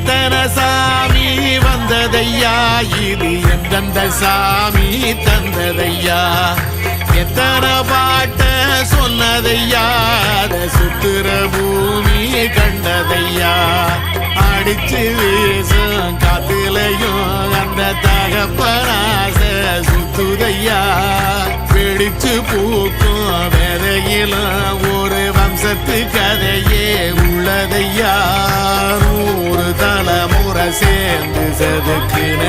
எத்தனை சாமி வந்ததையா இது எந்தெந்த சாமி தந்ததையா எத்தனை பாட்ட சொன்னதையா அதை சுத்துற பூமி கண்டதையா அடிச்சு வீசும் காத்துலையும் அந்த தகப்பனாச சுத்துதையா பிடிச்சு பூக்கும் விதையிலும் ஒரு வம்சத்து கதையே உள்ளதையா 100 தலைமுறை சேர்ந்து செதுக்கின